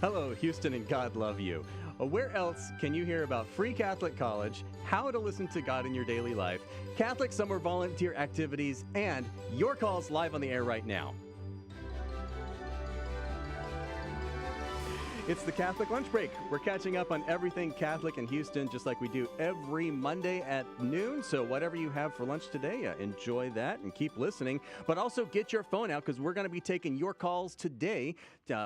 Hello, Houston, and God love you. Where else can you hear about free Catholic college, how to listen to God in your daily life, Catholic summer volunteer activities, and your calls live on the air right now? It's the Catholic Lunch Break. We're catching up on everything Catholic in Houston, just like we do every Monday at noon. So whatever you have for lunch today, enjoy that and keep listening. But also get your phone out because we're going to be taking your calls today.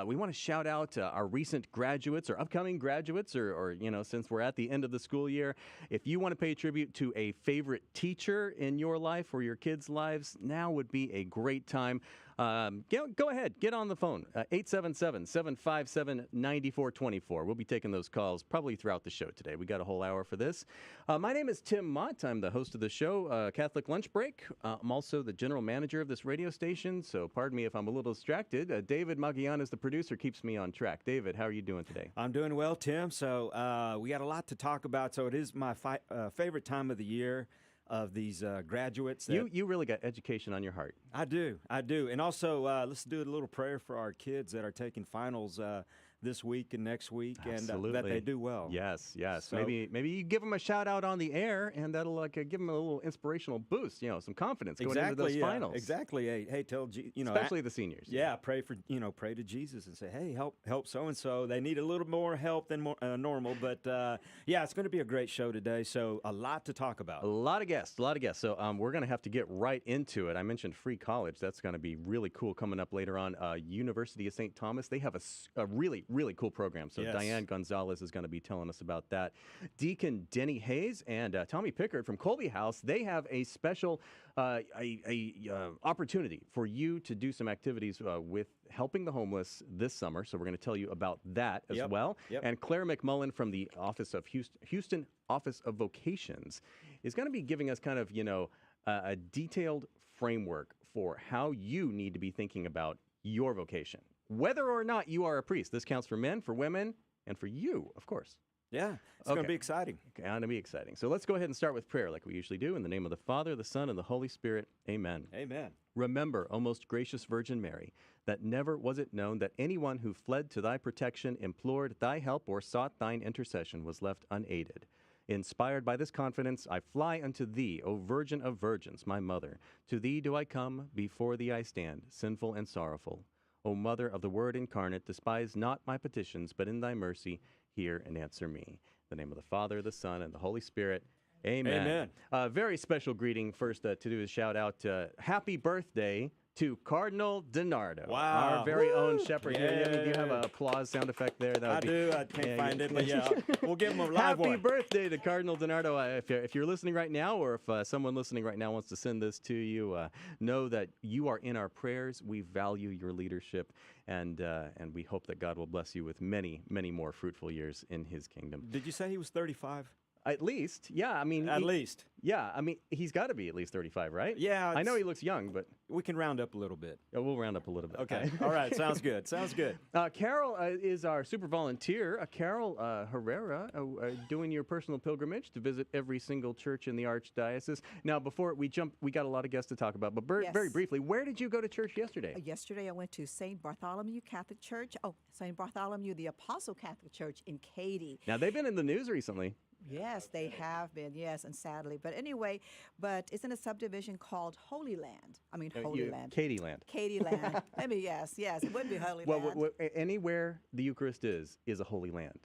We want to shout out our recent graduates or upcoming graduates, or since we're at the end of the school year. If you want to pay tribute to a favorite teacher in your life or your kids' lives, now would be a great time. Go ahead, get on the phone, 877-757-9424. We'll be taking those calls probably throughout the show today. We got a whole hour for this. My name is Tim Mott. I'm the host of the show, Catholic Lunch Break. I'm also the general manager of this radio station, so pardon me if I'm a little distracted. David Magian is the producer, keeps me on track. David, how are you doing today? I'm doing well, Tim. So we got a lot to talk about. So it is my favorite time of the year of these graduates. You really got education on your heart. I do. And also, let's do a little prayer for our kids that are taking finals this week and next week, Absolutely. and that they do well. Yes. So, maybe you give them a shout out on the air, and that'll give them a little inspirational boost. Some confidence going into those finals. Exactly. Hey, tell especially the seniors. Yeah, pray to Jesus and say, hey, help so and so. They need a little more help than normal, but it's going to be a great show today. So a lot to talk about. A lot of guests. So we're going to have to get right into it. I mentioned free college. That's going to be really cool coming up later on. University of St. Thomas. They have a really cool program. So yes. Diane Gonzalez is going to be telling us about that. Deacon Denny Hayes and Tommy Pickard from Colby House, they have a special opportunity for you to do some activities with helping the homeless this summer. So we're going to tell you about that as well. Yep. And Claire McMullen from the Office of Houston Office of Vocations is going to be giving us kind of, a detailed framework for how you need to be thinking about your vocation. Whether or not you are a priest, this counts for men, for women, and for you, of course. Yeah, it's going to be exciting. Okay, going to be exciting. So let's go ahead and start with prayer like we usually do. In the name of the Father, the Son, and the Holy Spirit, amen. Amen. Remember, O most gracious Virgin Mary, that never was it known that anyone who fled to thy protection, implored thy help, or sought thine intercession was left unaided. Inspired by this confidence, I fly unto thee, O Virgin of Virgins, my mother. To thee do I come, before thee I stand, sinful and sorrowful. O Mother of the Word incarnate, despise not my petitions, but in thy mercy hear and answer me. In the name of the Father, the Son, and the Holy Spirit, amen. Very special greeting first to do is shout out happy birthday to Cardinal DiNardo, wow. our very own shepherd. Yeah. Do you have an applause sound effect there? I do. I can't find it, but we'll give him a live one. Happy birthday to Cardinal DiNardo. If you're listening right now, or if someone listening right now wants to send this to you, know that you are in our prayers. We value your leadership, and we hope that God will bless you with many, many more fruitful years in His kingdom. Did you say he was 35? At least, yeah. I mean, yeah. I mean, he's got to be at least 35, right? Yeah. I know he looks young, but we can round up a little bit. Yeah, we'll round up a little bit. Okay. All right. Sounds good. Carol is our super volunteer. Carol Herrera, doing your personal pilgrimage to visit every single church in the Archdiocese. Now, before we jump, we got a lot of guests to talk about, but very briefly, where did you go to church yesterday? Yesterday, I went to St. Bartholomew Catholic Church. St. Bartholomew the Apostle Catholic Church in Katy. Now, they've been in the news recently. Yes, they have been, yes, and sadly. But anyway, it's in a subdivision called Holy Land. I mean, Holy Land. Katy Land. Katy Land. Yes, it would be Holy Land. Well, anywhere the Eucharist is a holy land.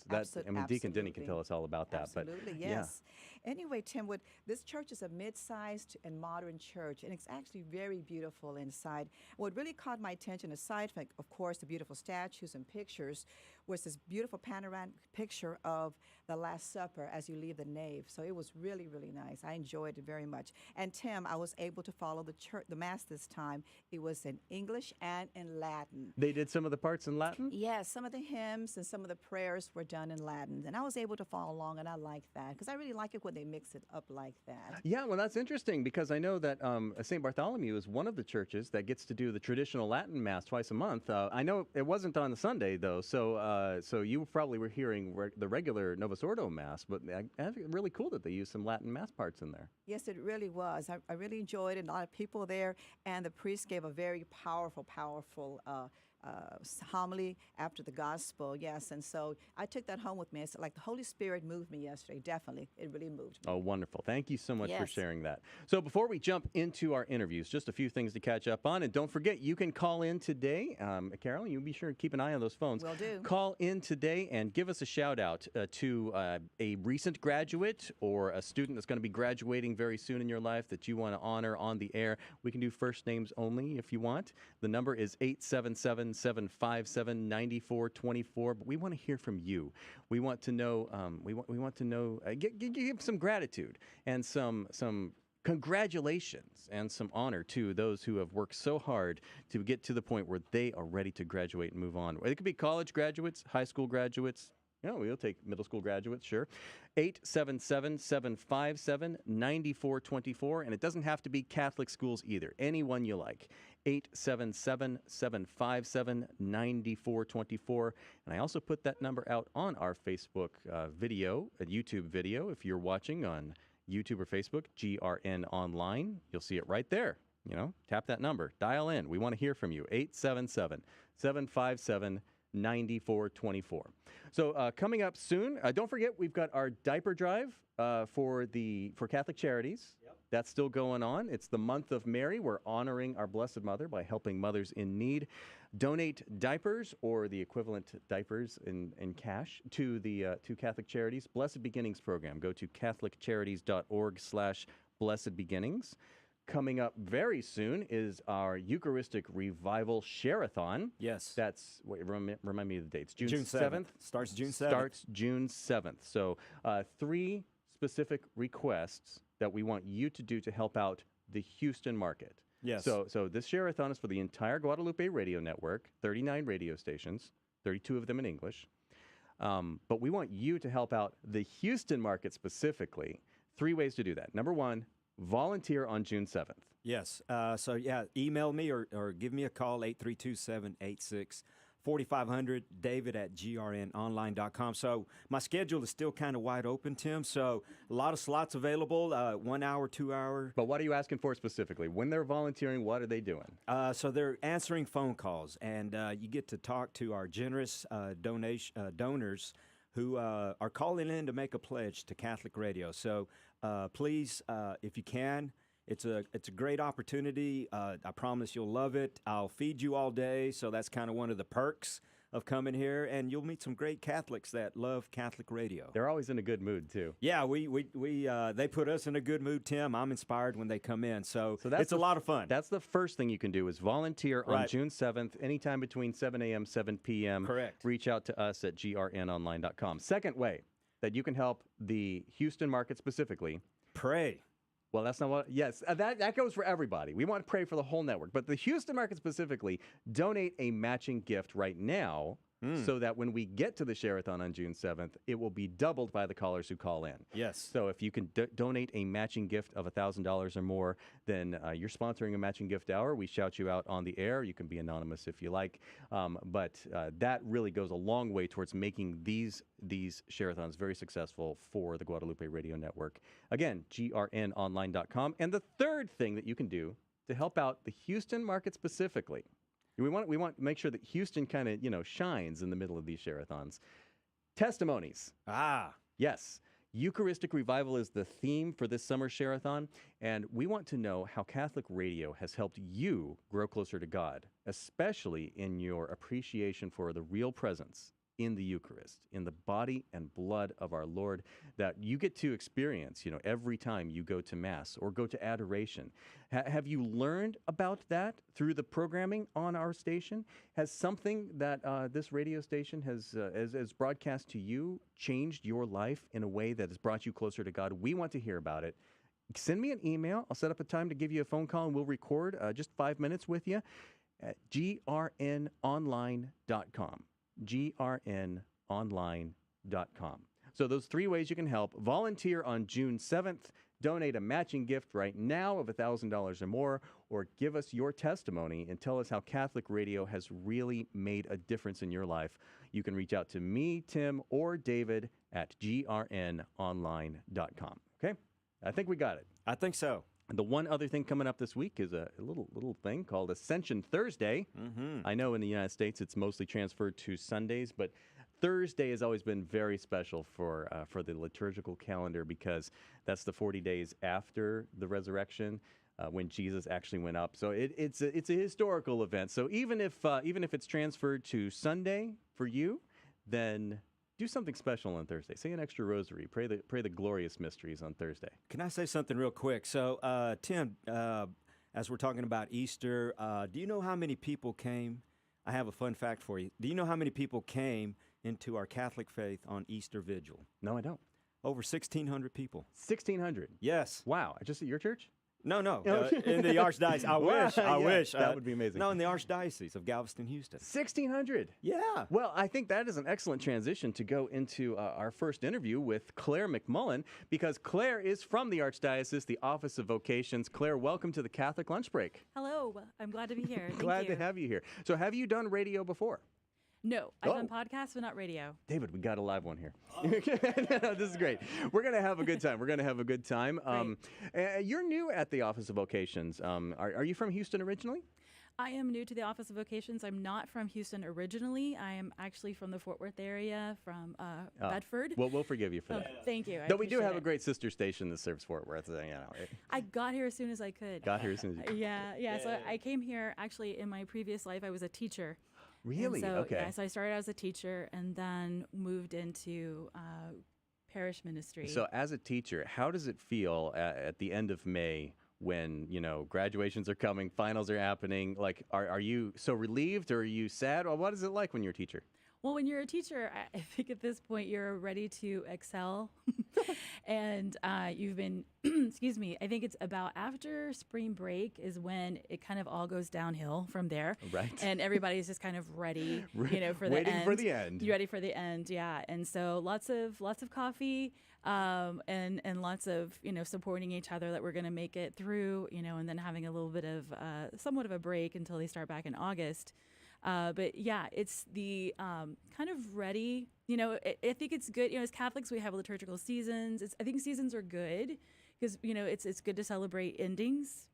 Deacon Denny can tell us all about that. Absolutely, yes. Yeah. Anyway, Tim, this church is a mid-sized and modern church, and it's actually very beautiful inside. What really caught my attention, aside from, of course, the beautiful statues and pictures, was this beautiful panoramic picture of the Last Supper as you leave the nave. So it was really, really nice. I enjoyed it very much. And Tim, I was able to follow the Mass this time. It was in English and in Latin. They did some of the parts in Latin? Yes, some of the hymns and some of the prayers were done in Latin. And I was able to follow along, and I like that because I really like it when they mix it up like that. Yeah, well, that's interesting because I know that St. Bartholomew is one of the churches that gets to do the traditional Latin Mass twice a month. I know it wasn't on the Sunday, though, so you probably were hearing the regular Novus Ordo Mass, but I think it's really cool that they used some Latin Mass parts in there. Yes, it really was. I really enjoyed it. A lot of people there, and the priest gave a very powerful homily after the gospel. Yes, and so I took that home with me. It's like the Holy Spirit moved me yesterday. Definitely, it really moved me. Oh, wonderful. Thank you so much for Yes. sharing that. So before we jump into our interviews, just a few things to catch up on. And don't forget, you can call in today. Carolyn, you be sure to keep an eye on those phones. Will do. Call in today and give us a shout out to a recent graduate or a student that's going to be graduating very soon in your life that you want to honor on the air. We can do first names only if you want. The number is 877-757-9424. But we want to hear from you. We want to know. We want to know. Give some gratitude and some congratulations and some honor to those who have worked so hard to get to the point where they are ready to graduate and move on. It could be college graduates, high school graduates. We'll take middle school graduates, sure. 877-757-9424. And it doesn't have to be Catholic schools either. Anyone you like. 877-757-9424. And I also put that number out on our Facebook video, a YouTube video. If you're watching on YouTube or Facebook, GRN Online, you'll see it right there. Tap that number. Dial in. We want to hear from you. 877-757-9424. So coming up soon, don't forget we've got our diaper drive for Catholic Charities. Yep. That's still going on. It's the month of Mary. We're honoring our Blessed Mother by helping mothers in need. Donate diapers or the equivalent diapers in cash to Catholic Charities Blessed Beginnings program. Go to catholiccharities.org/blessedbeginnings. Coming up very soon is our Eucharistic Revival Share-a-thon. Yes. That's, remind me of the dates. June 7th. Starts June 7th. Starts June 7th. So 3 specific requests that we want you to do to help out the Houston market. Yes. So this Share-a-thon is for the entire Guadalupe radio network, 39 radio stations, 32 of them in English. But we want you to help out the Houston market specifically. 3 ways to do that. Number 1, volunteer on June 7th. Yes. So, email me or give me a call, 832-786-4500, david@grnonline.com. So my schedule is still kind of wide open, Tim. So a lot of slots available, 1 hour, 2 hour. But what are you asking for specifically? When they're volunteering, what are they doing? So they're answering phone calls, and you get to talk to our generous donors who are calling in to make a pledge to Catholic Radio. So please, if you can, it's a great opportunity. I promise you'll love it. I'll feed you all day, so that's kind of one of the perks of coming here, and you'll meet some great Catholics that love Catholic Radio. They're always in a good mood too. Yeah, they put us in a good mood, Tim. I'm inspired when they come in, so it's a lot of fun. That's the first thing you can do is volunteer on Right. June 7th, anytime between 7 a.m., 7 p.m. Correct. Reach out to us at grnonline.com. Second way that you can help the Houston market specifically. Pray. Well, that's not what. Yes, that goes for everybody. We want to pray for the whole network, but the Houston market specifically, donate a matching gift right now, so that when we get to the Share-a-thon on June 7th, it will be doubled by the callers who call in. Yes. So if you can donate a matching gift of $1,000 or more, then you're sponsoring a matching gift hour. We shout you out on the air. You can be anonymous if you like, but that really goes a long way towards making these Share-a-thons very successful for the Guadalupe Radio Network. Again, grnonline.com. And the third thing that you can do to help out the Houston market specifically, we want to make sure that Houston kind of shines in the middle of these Share-a-thons. Testimonies. Yes. Eucharistic Revival is the theme for this summer Share-a-thon, and we want to know how Catholic Radio has helped you grow closer to God, especially in your appreciation for the real presence in the Eucharist, in the body and blood of our Lord that you get to experience, every time you go to Mass or go to adoration. Have you learned about that through the programming on our station? Has something that this radio station has broadcast to you changed your life in a way that has brought you closer to God? We want to hear about it. Send me an email. I'll set up a time to give you a phone call, and we'll record just 5 minutes with you at grnonline.com. grnonline.com. So those 3 ways you can help. Volunteer on June 7th. Donate a matching gift right now of $1,000 or more, or give us your testimony and tell us how Catholic Radio has really made a difference in your life. You can reach out to me, Tim, or David at grnonline.com. Okay? I think we got it. I think so. And the one other thing coming up this week is a little thing called Ascension Thursday. I know in the United States it's mostly transferred to Sundays, but Thursday has always been very special for the liturgical calendar because that's the 40 days after the resurrection. When Jesus actually went up, so it's a historical event. So even if it's transferred to Sunday for you, then do something special on Thursday. Say an extra rosary. Pray the glorious mysteries on Thursday. Can I say something real quick? So, Tim, as we're talking about Easter, do you know how many people came? I have a fun fact for you. Do you know how many people came into our Catholic faith on Easter Vigil? No, I don't. Over 1,600 people. 1,600. Yes. Wow. Just at your church? No, in the Archdiocese. I wish. I Yeah, wish. that would be amazing. No, in the Archdiocese of Galveston, Houston. 1,600. Yeah. Well, I think that is an excellent transition to go into our first interview with Claire McMullen, because Claire is from the Archdiocese, the Office of Vocations. Claire, welcome to the Catholic Lunch Break. Hello, I'm glad to be here. Thank Glad you. to have you here. So have you done radio before? No, I've done Oh. podcasts, but not radio. David, we got a live one here. No, this is great. We're going to have a good time. You're new at the Office of Vocations. Are you from Houston originally? I am new to the Office of Vocations. I'm not from Houston originally. I am actually from the Fort Worth area, from Bedford. Well, we'll forgive you for that. Thank you. I Though we do appreciate have a it. great sister station that serves Fort Worth. I got here as soon as I could. Got here as soon as you Yeah. So I came here actually in my previous life. I was a teacher. Really? And so, Okay. Yeah, so I started as a teacher and then moved into parish ministry. So as a teacher, how does it feel at the end of May when, graduations are coming, finals are happening? Like, are you so relieved or are you sad? Or what is it like when you're a teacher? Well, when you're a teacher, I think at this point you're ready to excel. And you've been, excuse me, I think it's about after spring break is when it kind of all goes downhill from there. Right. And everybody's just kind of ready, for the end. Waiting for the end. You're ready for the end, yeah. And so lots of coffee and lots of, supporting each other that we're going to make it through, and then having a little bit of somewhat of a break until they start back in August. But yeah, it's the kind of ready. I think it's good. As Catholics, we have liturgical seasons. I think seasons are good because it's good to celebrate endings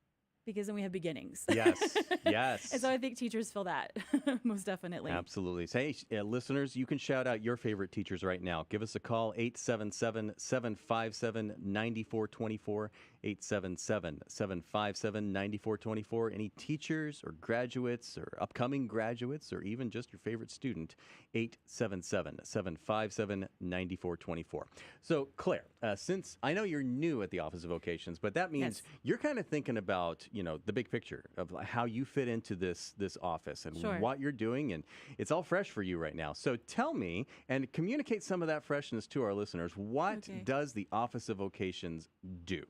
because then we have beginnings. Yes. Yes. And so I think teachers feel that most definitely. Absolutely. Hey, listeners, you can shout out your favorite teachers right now. Give us a call, 877-757-9424, 877-757-9424. Any teachers or graduates or upcoming graduates or even just your favorite student, 877-757-9424. So, Claire, since I know you're new at the Office of Vocations, but that means Yes. you're kind of thinking about, the big picture of how you fit into this office and Sure. what you're doing, and it's all fresh for you right now. So tell me and communicate some of that freshness to our listeners. What Okay. does the Office of Vocations do?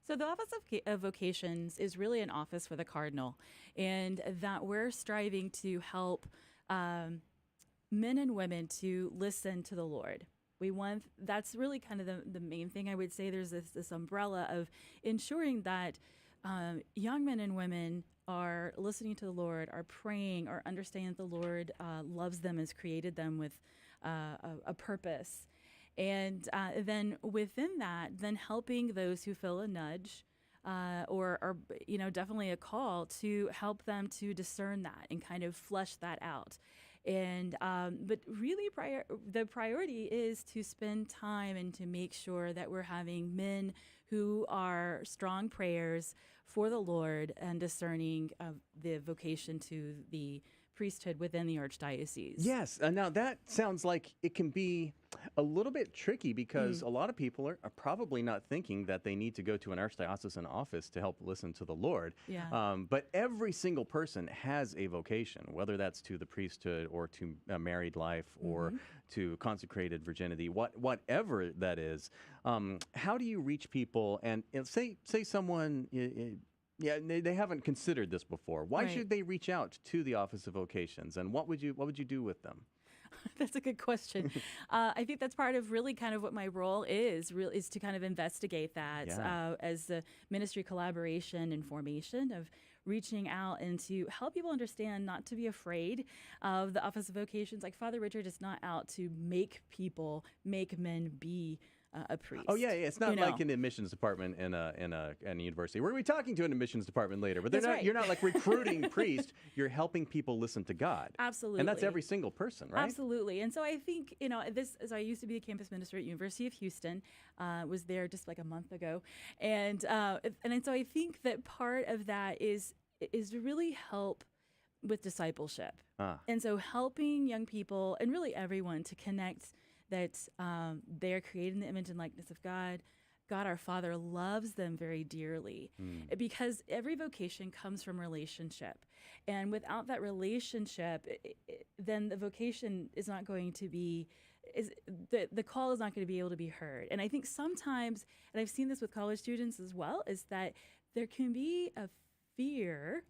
So the Office of Vocations is really an office for the cardinal, and that we're striving to help men and women to listen to the Lord. That's really kind of the main thing I would say. There's this umbrella of ensuring that young men and women are listening to the Lord, are praying, are understanding that the Lord loves them, has created them with a purpose. And then within that, then helping those who feel a nudge or definitely a call to help them to discern that and kind of flesh that out. And but really the priority is to spend time and to make sure that we're having men who are strong prayers for the Lord and discerning of the vocation to the priesthood within the Archdiocese. Yes. Now that sounds like it can be a little bit tricky because a lot of people are probably not thinking that they need to go to an archdiocesan office to help listen to the Lord. Yeah. But every single person has a vocation, whether that's to the priesthood or to a married life or to consecrated virginity, whatever that is. How do you reach people? And say someone. Yeah, they haven't considered this before. Why Right. should they reach out to the Office of Vocations, and what would you do with them? That's a good question. I think that's part of really kind of what my role is to kind of investigate that Yeah. as the ministry collaboration and formation of reaching out and to help people understand not to be afraid of the Office of Vocations. Like Father Richard is not out to make men be a priest. Oh yeah, yeah. It's not you like know? an admissions department in a university. We're gonna be talking to an admissions department later, but they're That's not. right. You're not like recruiting priests. You're helping people listen to God. Absolutely. And that's every single person, right? Absolutely. And so I think, so I used to be a campus minister at University of Houston, was there just like a month ago. And so I think that part of that is to really help with discipleship. And so helping young people and really everyone to connect that they are created in the image and likeness of God. God our Father loves them very dearly because every vocation comes from relationship. And without that relationship, then the vocation is not going to be, the call is not going to be able to be heard. And I think sometimes, and I've seen this with college students as well, is that there can be a fear.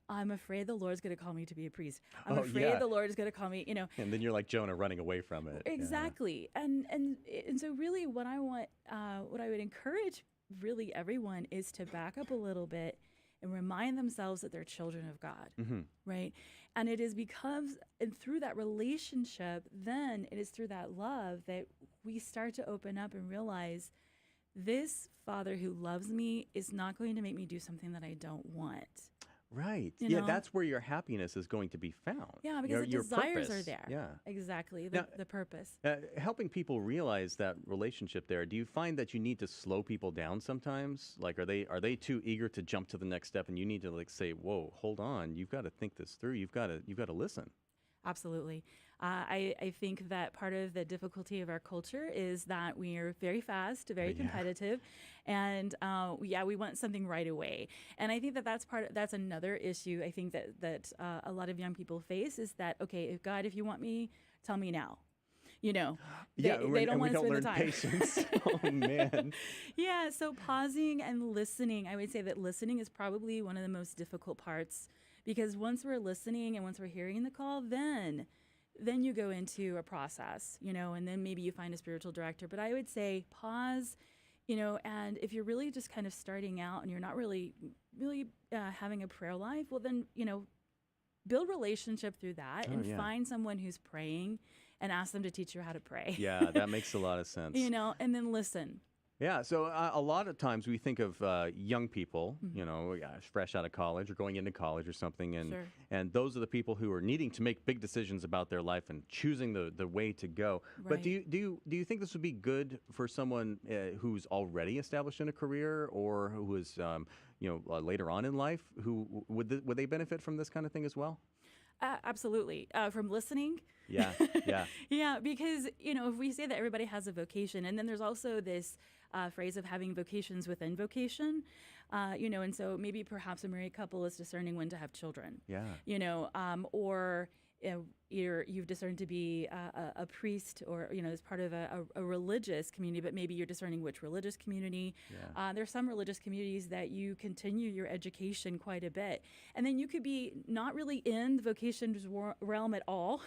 I'm afraid the Lord's going to call me to be a priest. I'm afraid the Lord is going to call me, And then you're like Jonah running away from it. Exactly. And so really what I want, what I would encourage really everyone is to back up a little bit and remind themselves that they're children of God, right? And it is because, and through that relationship, then it is through that love that we start to open up and realize this Father who loves me is not going to make me do something that I don't want. Right. You know? That's where your happiness is going to be found. Yeah, because the your desires purpose. are there. Yeah. Exactly. Now, The purpose. Helping people realize that relationship there, do you find that you need to slow people down sometimes? Like, are they too eager to jump to the next step and you need to like say, whoa, hold on, you've got to think this through. You've got to listen. Absolutely. I think that part of the difficulty of our culture is that we are very fast, very competitive, and we want something right away. And I think that that's another issue. I think that a lot of young people face is that, okay, if you want me, tell me now. They don't want to spend the time. Patience. Oh man. Yeah. So pausing and listening, I would say that listening is probably one of the most difficult parts, because once we're listening and once we're hearing the call, then you go into a process, and then maybe you find a spiritual director. But I would say pause, and if you're really just kind of starting out and you're not really having a prayer life, well then, build relationship through that and find someone who's praying and ask them to teach you how to pray. Yeah, that makes a lot of sense. And then listen. Yeah, so a lot of times we think of young people, fresh out of college or going into college or something, and Sure. and those are the people who are needing to make big decisions about their life and choosing the way to go. But do you think this would be good for someone who's already established in a career or who is later on in life? Who would they benefit from this kind of thing as well? Absolutely. From listening. Yeah, yeah. Yeah, because, if we say that everybody has a vocation, and then there's also this phrase of having vocations within vocation, and so maybe perhaps a married couple is discerning when to have children. Yeah. Or you've discerned to be a priest or, as part of a religious community, but maybe you're discerning which religious community. Yeah. There's some religious communities that you continue your education quite a bit. And then you could be not really in the vocations realm at all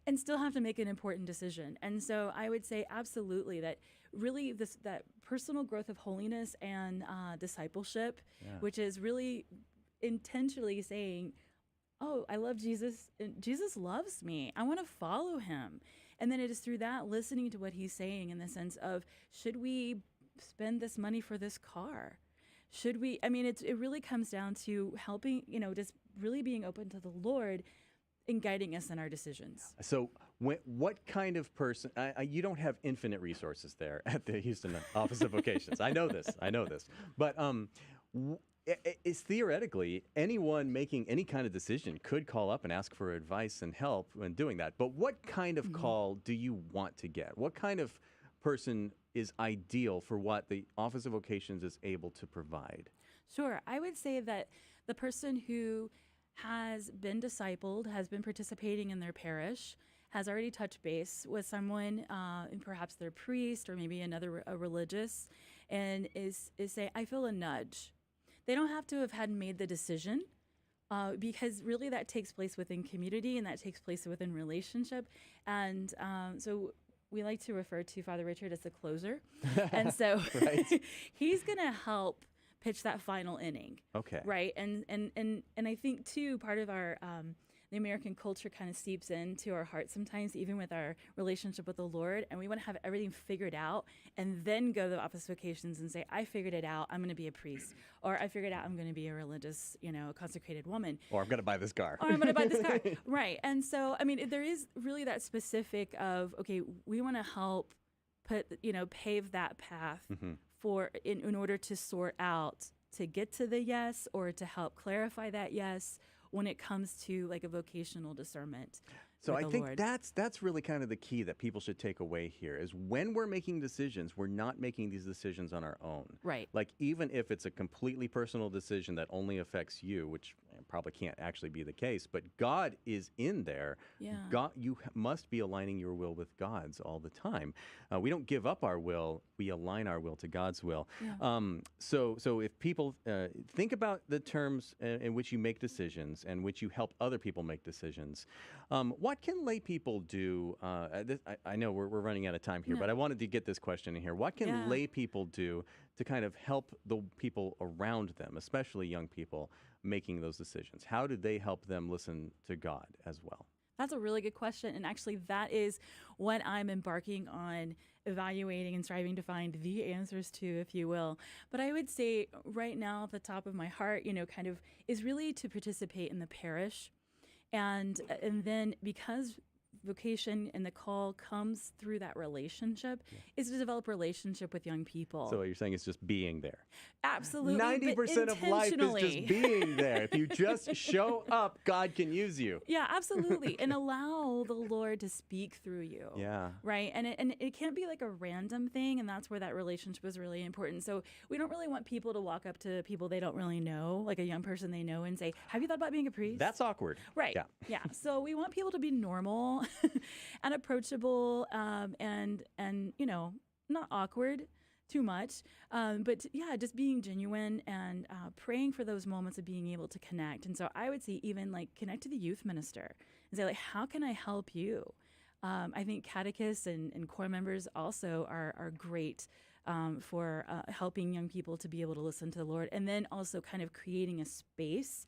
and still have to make an important decision. And so I would say absolutely that really that personal growth of holiness and discipleship, which is really intentionally saying, oh, I love Jesus, and Jesus loves me. I want to follow him. And then it is through that listening to what he's saying in the sense of, should we spend this money for this car? Should we? I mean, it really comes down to helping, just really being open to the Lord in guiding us in our decisions. So what kind of person, you don't have infinite resources there at the Houston Office of Vocations. I know this. But is theoretically anyone making any kind of decision could call up and ask for advice and help when doing that. But what kind of call do you want to get? What kind of person is ideal for what the Office of Vocations is able to provide? Sure. I would say that the person who has been discipled, has been participating in their parish, has already touched base with someone, and perhaps their priest or maybe a religious, and is saying, I feel a nudge. They don't have to have had made the decision, because really that takes place within community and that takes place within relationship. And so we like to refer to Father Richard as the closer. And so he's going to help pitch that final inning. Okay. Right. And I think too, part of our the American culture kind of seeps into our hearts sometimes, even with our relationship with the Lord, and we want to have everything figured out and then go to the office vocations and say, I figured it out, I'm going to be a priest, or I figured out I'm going to be a religious, consecrated woman. Or I'm going to buy this car. Or I'm going to buy this car. Right. And so, I mean, there is really that specific of, okay, we want to help pave that path in order to sort out, to get to the yes, or to help clarify that yes when it comes to like a vocational discernment. So with I the think Lord. that's really kind of the key that people should take away here is when we're making decisions, we're not making these decisions on our own. Right. Like even if it's a completely personal decision that only affects you, which probably can't actually be the case, but God is in there. Yeah. God, you must be aligning your will with God's all the time. We don't give up our will; we align our will to God's will. Yeah. So if people think about the terms in which you make decisions and which you help other people make decisions, what can lay people do? I know we're running out of time here, No. but I wanted to get this question in here. What can Yeah. lay people do to kind of help the people around them, especially young people, making those decisions? How do they help them listen to God as well? That's a really good question. And actually, that is what I'm embarking on evaluating and striving to find the answers to, if you will. But I would say right now, at the top of my heart, kind of is really to participate in the parish. And then because vocation and the call comes through that relationship, is to develop relationship with young people. So what you're saying is just being there. Absolutely. 90% of life is just being there. If you just show up, God can use you. Yeah, absolutely. And allow the Lord to speak through you. Yeah. Right. And it can't be like a random thing. And that's where that relationship is really important. So we don't really want people to walk up to people they don't really know, like a young person they know, and say, have you thought about being a priest? That's awkward. Right. Yeah. Yeah. So we want people to be normal and approachable and not awkward too much. But yeah, just being genuine and praying for those moments of being able to connect. And so I would say even like connect to the youth minister and say like, how can I help you? I think catechists and core members also are great for helping young people to be able to listen to the Lord, and then also kind of creating a space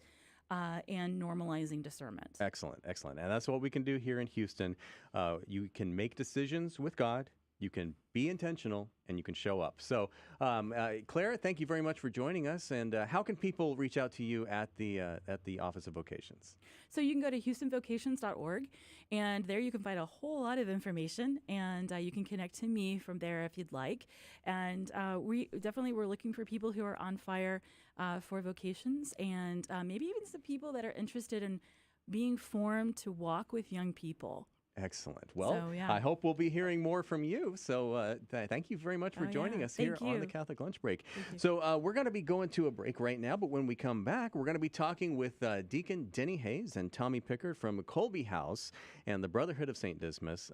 and normalizing discernment. Excellent, excellent. And that's what we can do here in Houston. You can make decisions with God, you can be intentional, and you can show up. So, Clara, thank you very much for joining us. And how can people reach out to you at the Office of Vocations? So you can go to houstonvocations.org, and there you can find a whole lot of information, and you can connect to me from there if you'd like. And we're looking for people who are on fire for vocations, and maybe even some people that are interested in being formed to walk with young people. Excellent. Well, So, yeah. I hope we'll be hearing more from you. So thank you very much for Oh, joining yeah. us here Thank on the you. Catholic Lunch Break. Thank you. So we're going to be going to a break right now, but when we come back, we're going to be talking with Deacon Denny Hayes and Tommy Pickard from Colby House and the Brotherhood of St. Dismas.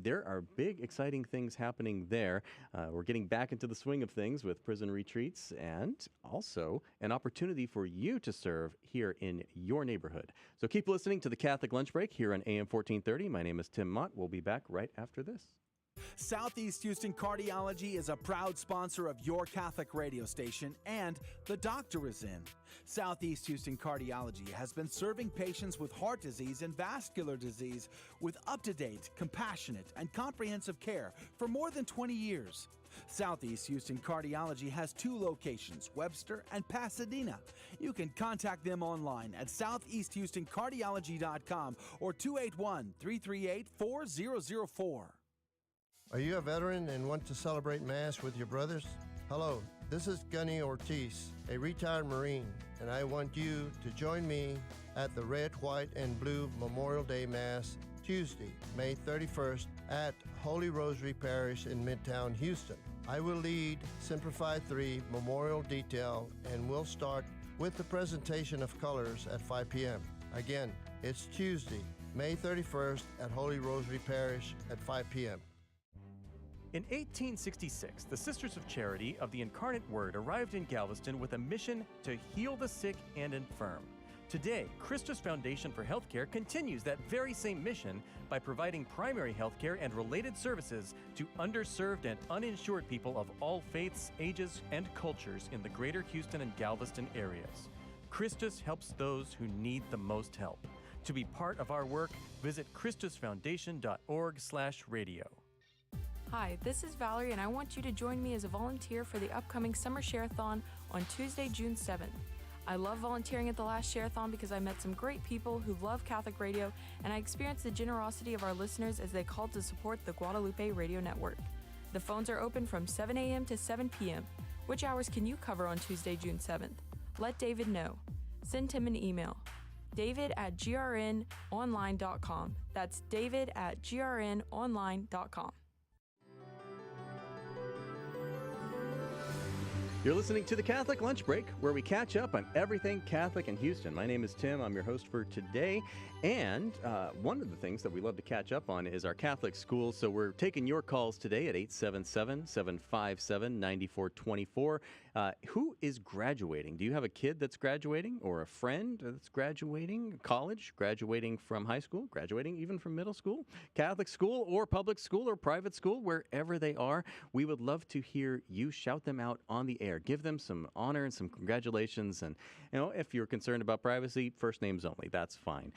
There are big, exciting things happening there. We're getting back into the swing of things with prison retreats and also an opportunity for you to serve here in your neighborhood. So keep listening to the Catholic Lunch Break here on AM 1430. My name is Tim Mott. We'll be back right after this. Southeast Houston Cardiology is a proud sponsor of your Catholic radio station, and the doctor is in. Southeast Houston Cardiology has been serving patients with heart disease and vascular disease with up-to-date, compassionate, and comprehensive care for more than 20 years. Southeast Houston Cardiology has 2 locations, Webster and Pasadena. You can contact them online at southeasthoustancardiology.com or 281-338-4004. Are you a veteran and want to celebrate Mass with your brothers? Hello, this is Gunny Ortiz, a retired Marine, and I want you to join me at the Red, White, and Blue Memorial Day Mass Tuesday, May 31st at Holy Rosary Parish in Midtown Houston. I will lead Semper Fi 3 Memorial Detail and we'll start with the presentation of colors at 5 p.m. Again, it's Tuesday, May 31st at Holy Rosary Parish at 5 p.m. In 1866, the Sisters of Charity of the Incarnate Word arrived in Galveston with a mission to heal the sick and infirm. Today, Christus Foundation for Healthcare continues that very same mission by providing primary healthcare and related services to underserved and uninsured people of all faiths, ages, and cultures in the greater Houston and Galveston areas. Christus helps those who need the most help. To be part of our work, visit ChristusFoundation.org/radio. Hi, this is Valerie, and I want you to join me as a volunteer for the upcoming Summer Share-a-thon on Tuesday, June 7th. I love volunteering at the last Share-a-thon because I met some great people who love Catholic radio, and I experienced the generosity of our listeners as they called to support the Guadalupe Radio Network. The phones are open from 7 a.m. to 7 p.m. Which hours can you cover on Tuesday, June 7th? Let David know. Send him an email. David@grnonline.com. That's David@grnonline.com. You're listening to the Catholic Lunch Break, where we catch up on everything Catholic in Houston. My name is Tim. I'm your host for today. And one of the things that we love to catch up on is our Catholic schools. So we're taking your calls today at 877-757-9424. Who is graduating? Do you have a kid that's graduating, or a friend that's graduating, college, graduating from high school, graduating even from middle school, Catholic school or public school or private school, wherever they are? We would love to hear you shout them out on the air. Give them some honor and some congratulations. And, if you're concerned about privacy, first names only. That's fine.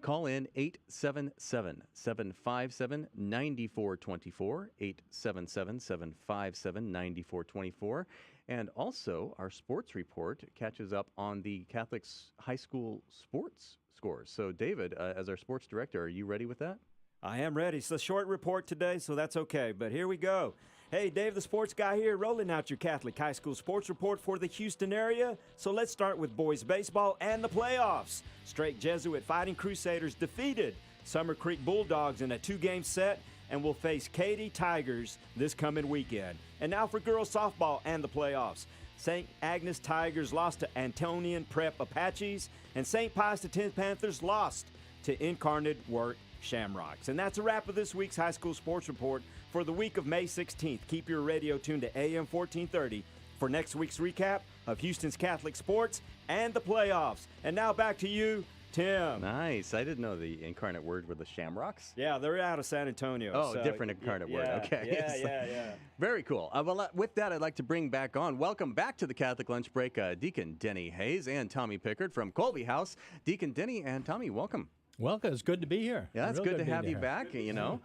Call in 877-757-9424, 877-757-9424. And also, our sports report catches up on the Catholic high school sports scores. So, David, as our sports director, are you ready with that? I am ready. It's a short report today, so that's okay. But here we go. Hey, Dave, the sports guy here, rolling out your Catholic high school sports report for the Houston area. So let's start with boys baseball and the playoffs. Strake Jesuit Fighting Crusaders defeated Summer Creek Bulldogs in a 2-game set and will face Katy Tigers this coming weekend. And now for girls softball and the playoffs. St. Agnes Tigers lost to Antonian Prep Apaches, and St. Pius X Panthers lost to Incarnate Word Shamrocks. And that's a wrap of this week's high school sports report for the week of May 16th. Keep your radio tuned to AM 1430 for next week's recap of Houston's Catholic sports and the playoffs. And now back to you, Tim. Nice. I didn't know the Incarnate Word were the Shamrocks. Yeah, they're out of San Antonio. Oh, so different Incarnate Word. Okay. Yeah. Very cool. Well, with that, I'd like to bring back on. Welcome back to the Catholic Lunch Break, Deacon Denny Hayes and Tommy Pickard from Colby House. Deacon Denny and Tommy, welcome. Welcome. It's good to be here. Yeah, it's Real good to have be you here. back. In a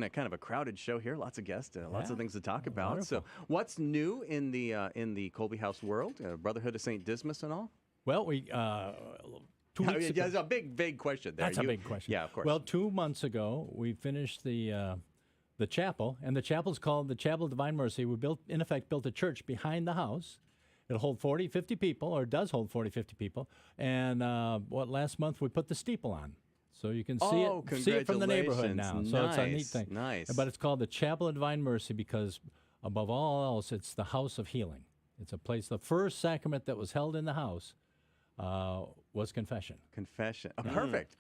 kind of a crowded show here, lots of guests, lots of things to talk about. Wonderful. So, what's new in the Colby House world? Brotherhood of St. Dismas and all? Well, we 2 weeks ago. That's a big question there. That's a big question. Yeah, of course. Well, 2 months ago, we finished the chapel, and the chapel's called the Chapel of Divine Mercy. We built a church behind the house. It'll hold 40, 50 people, or it does hold 40, 50 people. And last month we put the steeple on. So you can see it from the neighborhood now. So it's a neat thing. Nice. But it's called the Chapel of Divine Mercy because above all else, it's the house of healing. It's a place, the first sacrament that was held in the house was confession. Confession. Oh, perfect.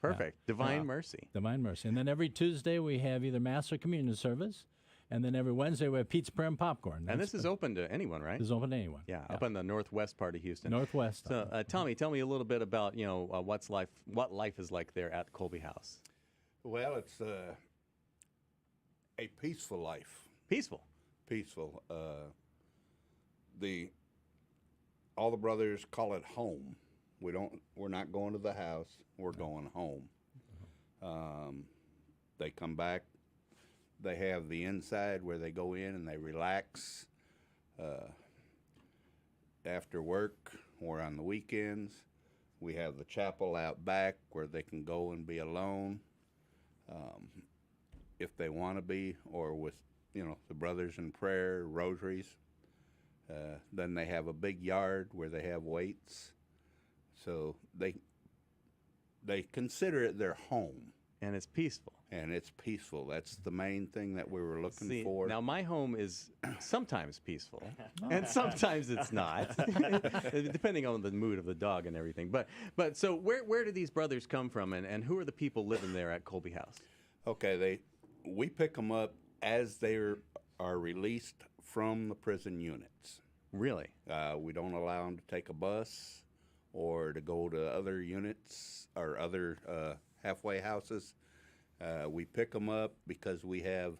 Divine Mercy. Divine Mercy. And then every Tuesday we have either Mass or Communion service. And then every Wednesday we have pizza, prayer, and popcorn. And this is open to anyone, right? This is open to anyone. Yeah, up in the northwest part of Houston. Northwest. So, Tommy, tell me a little bit about what life is like there at Colby House. Well, it's a peaceful life. Peaceful. All the brothers call it home. We're not going to the house. We're going home. They come back. They have the inside where they go in and they relax after work or on the weekends. We have the chapel out back where they can go and be alone if they want to be, or with the brothers in prayer, rosaries. Then they have a big yard where they have weights, so they consider it their home. And it's peaceful. That's the main thing that we were looking for. Now, my home is sometimes peaceful, and sometimes it's not, depending on the mood of the dog and everything. But so where do these brothers come from, and who are the people living there at Colby House? Okay, we pick them up as they are released from the prison units. Really? We don't allow them to take a bus or to go to other units or other halfway houses. We pick them up because we have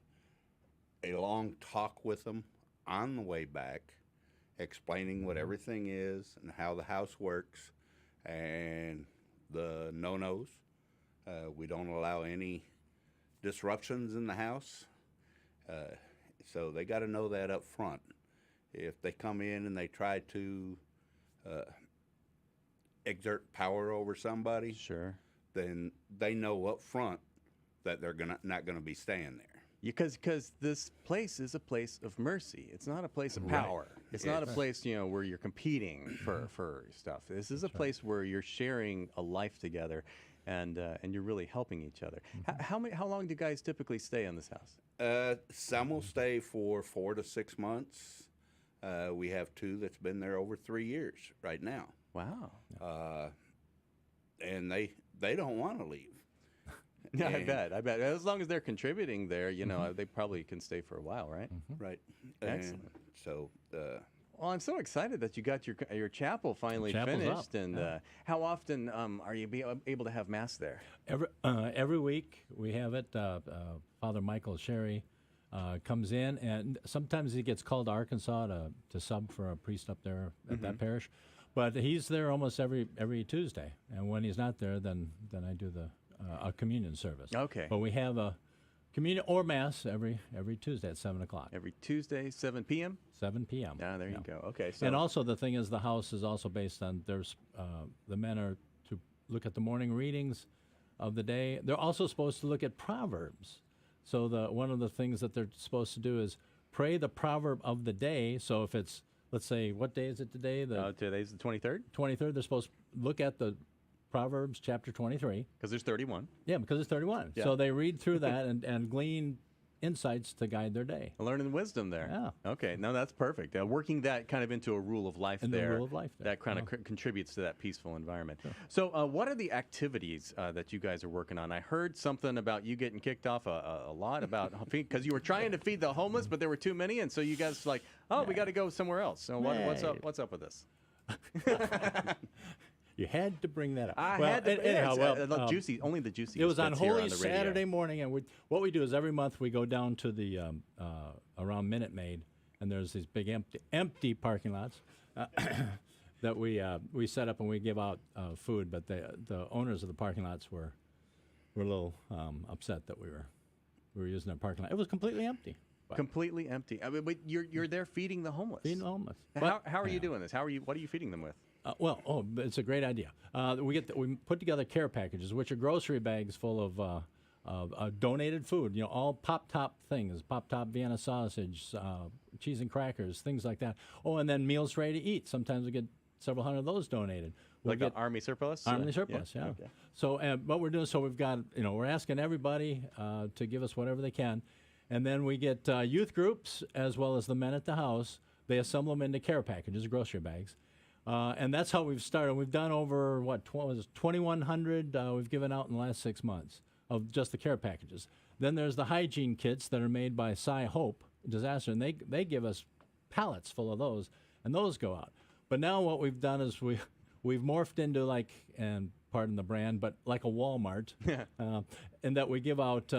a long talk with them on the way back, explaining what everything is and how the house works, and the no-nos. We don't allow any disruptions in the house. So they got to know that up front. If they come in and they try to exert power over somebody, Sure. then they know up front that they're not gonna be staying there. Because this place is a place of mercy. It's not a place of power. It's not a place, where you're competing for stuff. This is a place where you're sharing a life together, and you're really helping each other. How long do guys typically stay in this house? Some will stay for 4 to 6 months. We have 2 that's been there over 3 years right now. Wow. And they don't want to leave. Yeah, I bet. As long as they're contributing there, they probably can stay for a while, right? Right. Excellent. And so, Well, I'm so excited that you got your chapel finally Chapel's finished. up, And how often are you able to have mass there? Every week we have it. Father Michael Sherry comes in, and sometimes he gets called to Arkansas to sub for a priest up there at that parish. But he's there almost every Tuesday, and when he's not there, then I do a communion service. Okay. But we have a communion or mass every Tuesday at 7:00. Every Tuesday, 7 p.m.? 7 p.m. Yeah, there you go. Okay. So And also the thing is, the house is also based on the men are to look at the morning readings of the day. They're also supposed to look at Proverbs. So one of the things that they're supposed to do is pray the proverb of the day. So if it's, let's say, what day is it today? today's the 23rd? 23rd. They're supposed to look at the Proverbs chapter 23. Because there's 31. Yeah, because it's 31. Yeah. So they read through that and glean insights to guide their day. Learning wisdom there. Yeah. Okay. No, that's perfect. Working that kind of into a rule of life Into a there. rule of life there. That kind of contributes to that peaceful environment. So, what are the activities that you guys are working on? I heard something about you getting kicked off a lot about because you were trying to feed the homeless, but there were too many, and so you guys were like, oh, we got to go somewhere else. So, what's up? What's up with this? You had to bring that up. I Well, had to. anyhow, juicy. Only the juicy. It was on bits here Holy the radio. Saturday morning, and what we do is every month we go down to the around Minute Maid, and there's these big empty parking lots that we set up and we give out food. But the owners of the parking lots were a little upset that we were using their parking lot. It was completely empty. Completely empty. I mean, but you're there feeding the homeless. Feeding the homeless. How are you doing this? What are you feeding them with? It's a great idea. We put together care packages, which are grocery bags full of donated food. All pop-top things, pop-top Vienna sausage, cheese and crackers, things like that. Oh, and then meals ready to eat. Sometimes we get several hundred of those donated. Like the Army surplus? Army surplus, yeah. Okay. So, what we're doing, we've got, we're asking everybody to give us whatever they can, and then we get youth groups as well as the men at the house. They assemble them into care packages, grocery bags. And that's how we've started. We've done over, 2,100 we've given out in the last 6 months of just the care packages. Then there's the hygiene kits that are made by Sci Hope Disaster, and they give us pallets full of those, and those go out. But now what we've done is we've morphed into and pardon the brand, but like a Walmart, in that we give out,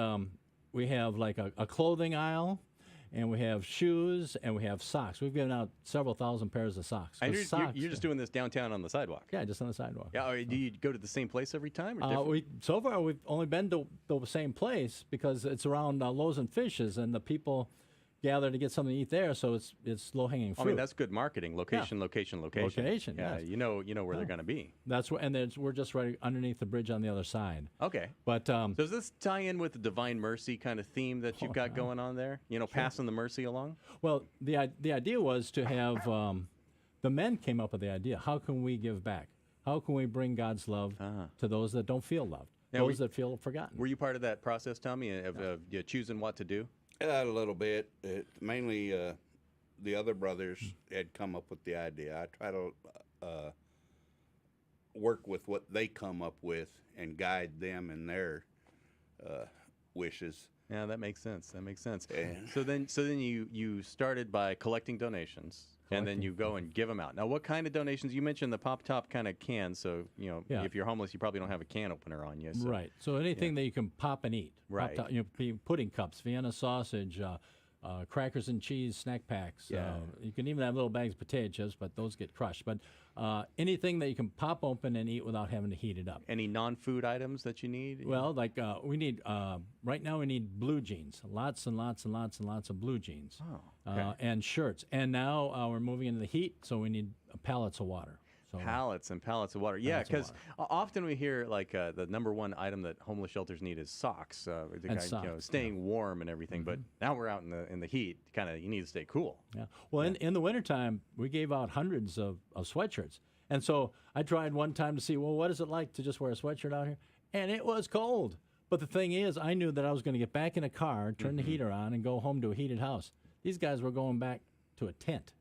we have like a clothing aisle, and we have shoes, and we have socks. We've given out several thousand pairs of socks. And you're just doing this downtown on the sidewalk? Yeah, just on the sidewalk. Yeah. Do you go to the same place every time? Or So far, we've only been to the same place because it's around Loaves and Fishes, and the people gather to get something to eat there, so it's low-hanging fruit. I mean, that's good marketing. Location. Location, Yeah, yes. you know where they're going to be. That's where, we're just right underneath the bridge on the other side. Okay. But so does this tie in with the Divine Mercy kind of theme that you've got going on there? Passing the mercy along? Well, the idea was to have the men came up with the idea. How can we give back? How can we bring God's love to those that don't feel loved, those that feel forgotten? Were you part of that process, Tommy, of choosing what to do? a little bit. Mainly the other brothers had come up with the idea. I try to work with what they come up with and guide them in their wishes. Yeah, that makes sense. So then you started by collecting donations, and then you go and give them out. Now, what kind of donations? You mentioned the pop-top kind of cans. So if you're homeless, you probably don't have a can opener on you. So. Right. So anything that you can pop and eat. Right. Pop-top, pudding cups, Vienna sausage, crackers and cheese snack packs. Yeah. You can even have little bags of potato chips, but those get crushed. But anything that you can pop open and eat without having to heat it up. Any non-food items that you need? Well, like we need right now we need blue jeans, lots and lots and lots and lots of blue jeans, and shirts. And now we're moving into the heat, so we need pallets of water. So, Pallets and pallets of water. Yeah, Pallets of because often we hear like the number one item that homeless shelters need is socks. Socks, staying warm and everything. But now we're out in the heat. Kind of, you need to stay cool. Yeah. Well, in the wintertime, we gave out hundreds of sweatshirts. And so I tried one time to see, well, what is it like to just wear a sweatshirt out here? And it was cold. But the thing is, I knew that I was going to get back in a car, turn the heater on, and go home to a heated house. These guys were going back to a tent.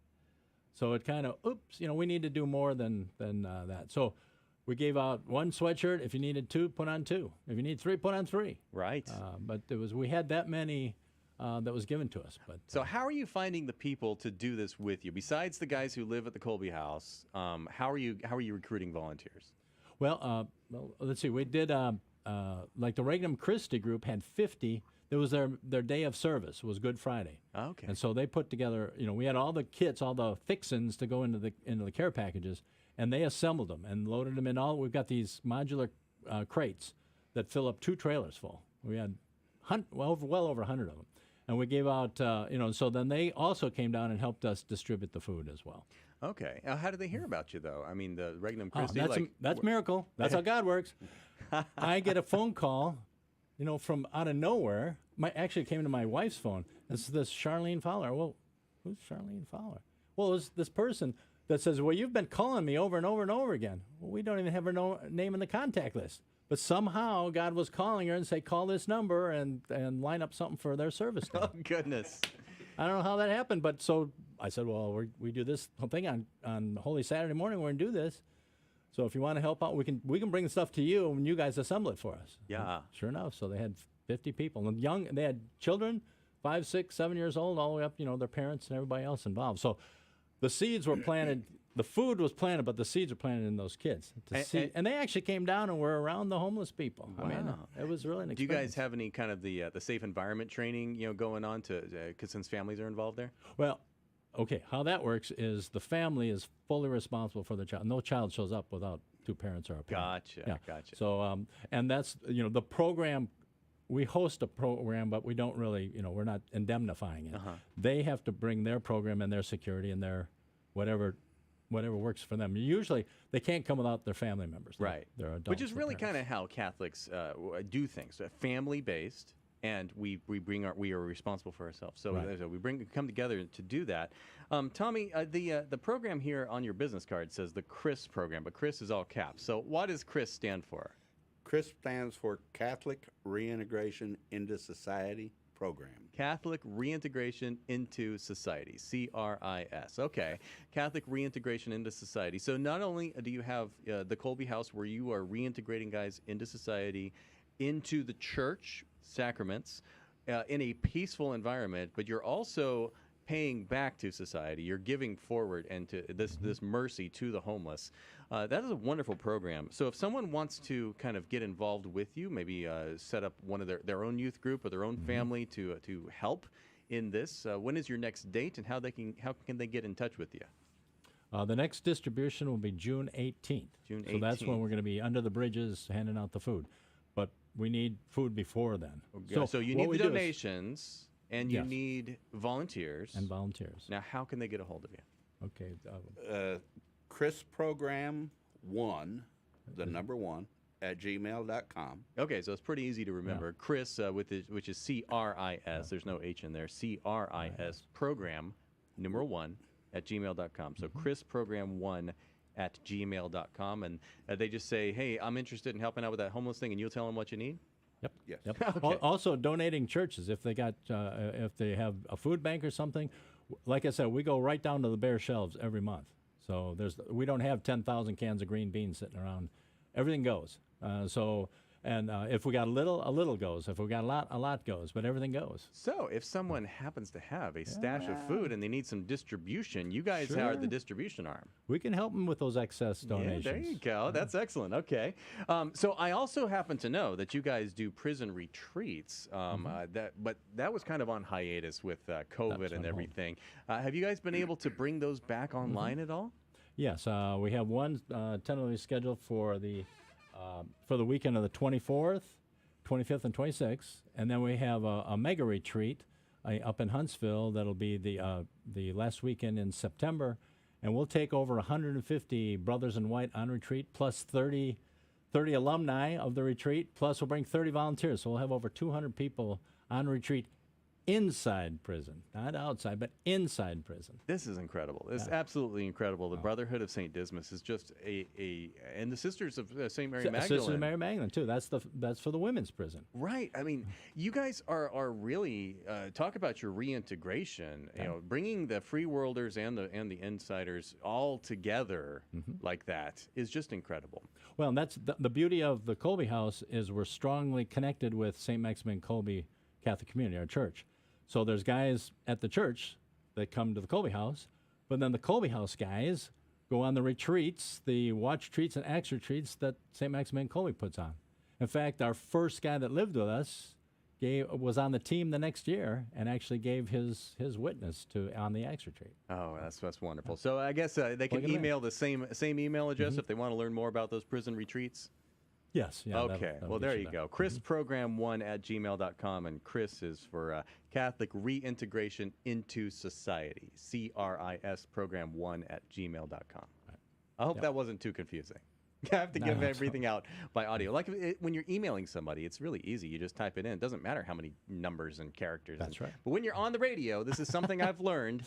So it kind of, we need to do more than that. So we gave out one sweatshirt. If you needed two, put on two. If you need three, put on three. Right. But we had that many that was given to us. But So how are you finding the people to do this with you? Besides the guys who live at the Colby House, how are you recruiting volunteers? Well, let's see. We did like the Regnum Christi group had 50. It was their day of service. It was Good Friday. Oh, okay. And so they put together. We had all the kits, all the fixins to go into the care packages, and they assembled them and loaded them in. We've got these modular crates that fill up 2 trailers full. We had well over 100 of them. And we gave out, so then they also came down and helped us distribute the food as well. Okay. How did they hear about you, though? I mean, the Regnum Oh, Christi. that's a miracle. That's how God works. I get a phone call, from out of nowhere. Actually, it came to my wife's phone. This is this Charlene Fowler. Well, who's Charlene Fowler? Well, it was this person that says, well, you've been calling me over and over and over again. Well, we don't even have her name in the contact list. But somehow God was calling her and say, call this number and line up something for their service. Oh, goodness. I don't know how that happened, but so I said, well, we do this whole thing on Holy Saturday morning. We're going to do this. So if you want to help out, we can bring the stuff to you and you guys assemble it for us. Yeah. And sure enough. So they had 50 people. And they had children, 5, 6, 7 years old, all the way up, their parents and everybody else involved. So the seeds were planted. The food was planted, but the seeds were planted in those kids. And they actually came down and were around the homeless people. Wow. I mean, it was really an Do you experience. guys have any kind of the safe environment training, going on since families are involved there? Well, okay, how that works is the family is fully responsible for the child. No child shows up without 2 parents or a parent. Gotcha. So, and that's, the program, we host a program, but we don't really, we're not indemnifying it. They have to bring their program and their security and their whatever works for them. Usually, they can't come without their family members. Right. They're adults. Which is or really kind parents. of how Catholics do things, family-based, and we are responsible for ourselves. So, Right. so we come together to do that. Tommy, the program here on your business card says the CHRIS program, but CHRIS is all caps. So what does CHRIS stand for? CHRIS stands for Catholic Reintegration into Society Program. Catholic Reintegration into Society, CRIS. Okay, Catholic Reintegration into Society. So not only do you have the Colby House where you are reintegrating guys into society, into the church, sacraments, in a peaceful environment, but you're also paying back to society. You're giving forward and to this mercy to the homeless. That is a wonderful program. So if someone wants to kind of get involved with you, maybe set up one of their own youth group or their own family to help in this, when is your next date and how can they get in touch with you? The next distribution will be June 18th. June So that's when 18th. we're going to be under the bridges handing out the food. But we need food before then. So you what need we the do is- donations and you Yes. need volunteers. and volunteers. Now, how can they get a hold of you? Okay. CHRIS Program 1, the number 1, at gmail.com. Okay, so it's pretty easy to remember. Chris, which is CRIS. There's no H in there. CRIS program, numeral 1, at gmail.com. So Chris program 1 at gmail.com. And they just say, hey, I'm interested in helping out with that homeless thing, and you'll tell them what you need? Yep. Yes. Yep. Also, donating churches if they have a food bank or something. Like I said, we go right down to the bare shelves every month. So we don't have 10,000 cans of green beans sitting around. Everything goes. So And if we got a little goes. If we got a lot goes. But everything goes. So if someone happens to have a stash of food and they need some distribution, you guys are the distribution arm. We can help them with those excess donations. Yeah, there you go. That's excellent. Okay. So I also happen to know that you guys do prison retreats. But that was kind of on hiatus with COVID and everything. Have you guys been able to bring those back online at all? Yes, we have one tentatively scheduled for the weekend of the 24th, 25th, and 26th, and then we have a mega retreat up in Huntsville that'll be the last weekend in September, and we'll take over 150 Brothers in White on retreat, plus 30 alumni of the retreat, plus we'll bring 30 volunteers, so we'll have over 200 people on retreat inside prison, not outside, but inside prison. This is incredible. This is absolutely incredible. The Brotherhood of St. Dismas is just and the Sisters of St. Mary Magdalene. Sisters of Mary Magdalene too. That's for the women's prison. Right. I mean, you guys are really talk about your reintegration. You know, bringing the free worlders and the insiders all together like that is just incredible. Well, and that's the beauty of the Kolbe House is we're strongly connected with St. Maximin Kolbe Catholic Community, our church. So there's guys at the church that come to the Kolbe House, but then the Kolbe House guys go on the retreats, the watch retreats and acts retreats that St. Maximin Kolbe puts on. In fact, our first guy that lived with us was on the team the next year and actually gave his witness on the acts retreat. Oh, that's wonderful. So I guess they can email the same email address if they want to learn more about those prison retreats. Yes. Yeah, okay. Well, there you go. ChrisProgram1@gmail.com, and Chris is for Catholic Reintegration into Society. CRIS Program1@gmail.com. Right. I hope that wasn't too confusing. You have to give everything out by audio. Like when you're emailing somebody, it's really easy. You just type it in. It doesn't matter how many numbers and characters. That's right. But when you're on the radio, this is something I've learned.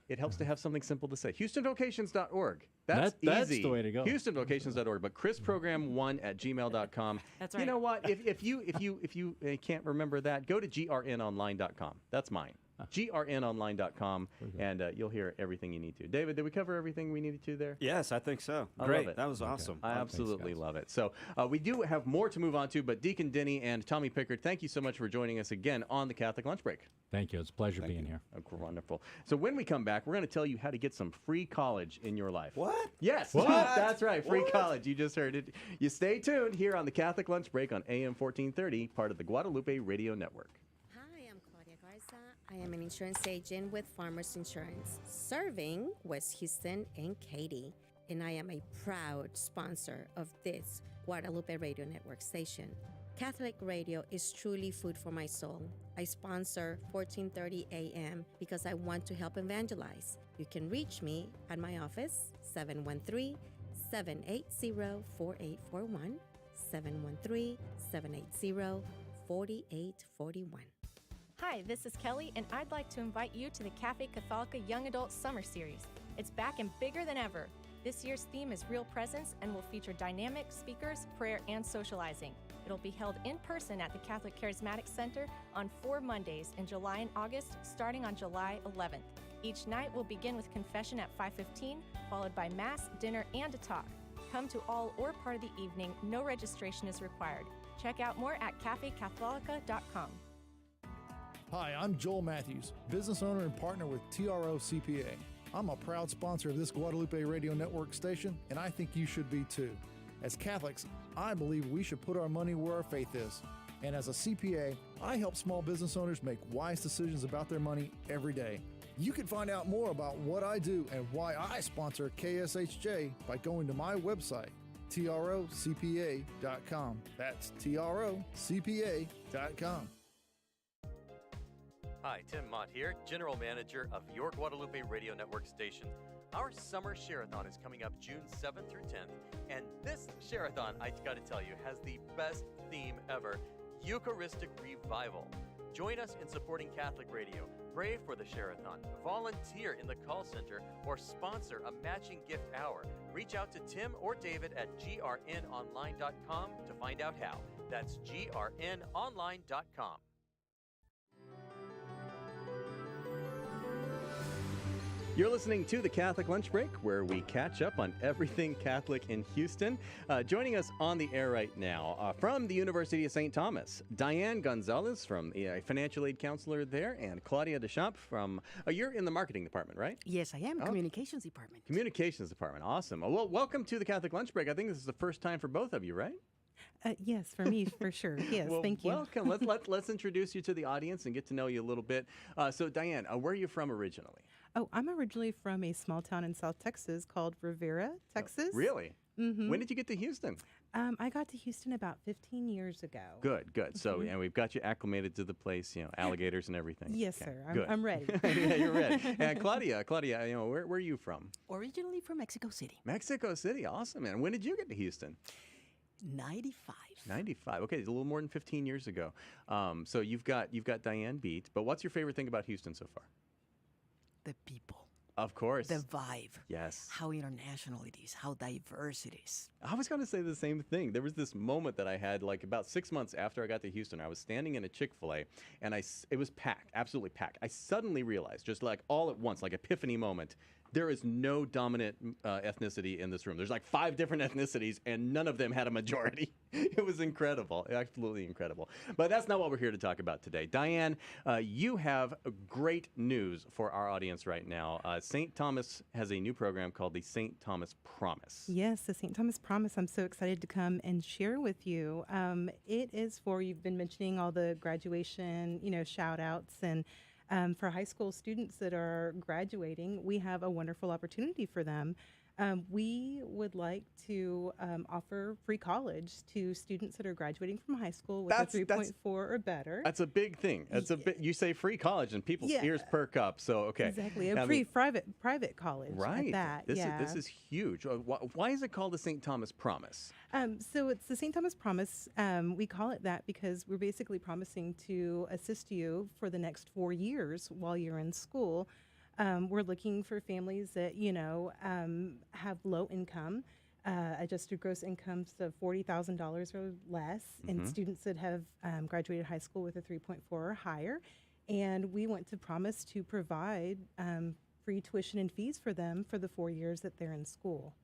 It helps to have something simple to say. HoustonVocations.org. That's easy. That's the way to go. HoustonVocations.org. But ChrisProgram1@gmail.com. That's right. You know what? If you can't remember that, go to grnonline.com. That's mine. grnonline.com, and you'll hear everything you need to. David, did we cover everything we needed to there? Yes, I think so. I Great. love it. That was awesome. I absolutely love it. So we do have more to move on to, but Deacon Denny and Tommy Pickard, thank you so much for joining us again on the Catholic Lunch Break. Thank you. It's a pleasure being here. Wonderful. So when we come back, we're going to tell you how to get some free college in your life. What? Yes. What? That's right. Free college. You just heard it. You stay tuned here on the Catholic Lunch Break on AM 1430, part of the Guadalupe Radio Network. I am an insurance agent with Farmers Insurance, serving West Houston and Katy, and I am a proud sponsor of this Guadalupe Radio Network station. Catholic radio is truly food for my soul. I sponsor 1430 AM because I want to help evangelize. You can reach me at my office, 713-780-4841, 713-780-4841. Hi, this is Kelly, and I'd like to invite you to the Cafe Catholica Young Adult Summer Series. It's back and bigger than ever. This year's theme is Real Presence and will feature dynamic speakers, prayer, and socializing. It'll be held in person at the Catholic Charismatic Center on 4 Mondays in July and August, starting on July 11th. Each night will begin with confession at 5:15, followed by Mass, dinner, and a talk. Come to all or part of the evening. No registration is required. Check out more at cafecatholica.com. Hi, I'm Joel Matthews, business owner and partner with TRO CPA. I'm a proud sponsor of this Guadalupe Radio Network station, and I think you should be too. As Catholics, I believe we should put our money where our faith is. And as a CPA, I help small business owners make wise decisions about their money every day. You can find out more about what I do and why I sponsor KSHJ by going to my website, trocpa.com. That's trocpa.com. Hi, Tim Mott here, General Manager of your Guadalupe Radio Network station. Our Summer Share-a-thon is coming up June 7th through 10th, and this Share-a-thon, I gotta tell you, has the best theme ever, Eucharistic Revival. Join us in supporting Catholic Radio, pray for the Share-a-thon, volunteer in the call center, or sponsor a matching gift hour. Reach out to Tim or David at grnonline.com to find out how. That's grnonline.com. You're listening to the Catholic Lunch Break, where we catch up on everything Catholic in Houston. Joining us on the air right now from the University of St. Thomas, Diane Gonzalez, from the financial aid counselor there, and Claudia Deschamps from, you're in the marketing department, right? Yes, I am. Communications department. Communications department. Awesome. Well, welcome to the Catholic Lunch Break. I think this is the first time for both of you, right? Yes, for me, for sure. Yes, well, thank you. Welcome. Let's introduce you to the audience and get to know you a little bit. So, Diane, where are you from originally? Oh, I'm originally from a small town in South Texas called Rivera, Texas. Really? Mm-hmm. When did you get to Houston? I got to Houston about 15 years ago. Good. So, and we've got you acclimated to the place, alligators and everything. Yes, okay, sir. I'm ready. Yeah, you're ready. And Claudia, where are you from? Originally from Mexico City. Mexico City, awesome, man. When did you get to Houston? 95. 95. Okay, it's a little more than 15 years ago. So you've got Diane beat. But what's your favorite thing about Houston so far? The people. Of course. The vibe. Yes. How international it is, how diverse it is. I was going to say the same thing. There was this moment that I had like about 6 months after I got to Houston. I was standing in a Chick-fil-A and it was packed, absolutely packed. I suddenly realized, just like all at once, like epiphany moment, there is no dominant ethnicity in this room. There's like 5 different ethnicities, and none of them had a majority. It was incredible, absolutely incredible. But that's not what we're here to talk about today. Diane, you have great news for our audience right now. St. Thomas has a new program called the St. Thomas Promise. Yes, the St. Thomas Promise. I'm so excited to come and share with you. It is for, you've been mentioning all the graduation, shout outs, and for high school students that are graduating, we have a wonderful opportunity for them. We would like to offer free college to students that are graduating from high school with a 3.4 or better. That's a big thing. You say free college and people's ears perk up. So, okay. Exactly. A free private college. Right. At that. This is huge. Why is it called the St. Thomas Promise? So it's the St. Thomas Promise. We call it that because we're basically promising to assist you for the next 4 years while you're in school. We're looking for families that, have low income, adjusted gross incomes of $40,000 or less, and students that have graduated high school with a 3.4 or higher. And we want to promise to provide free tuition and fees for them for the 4 years that they're in school.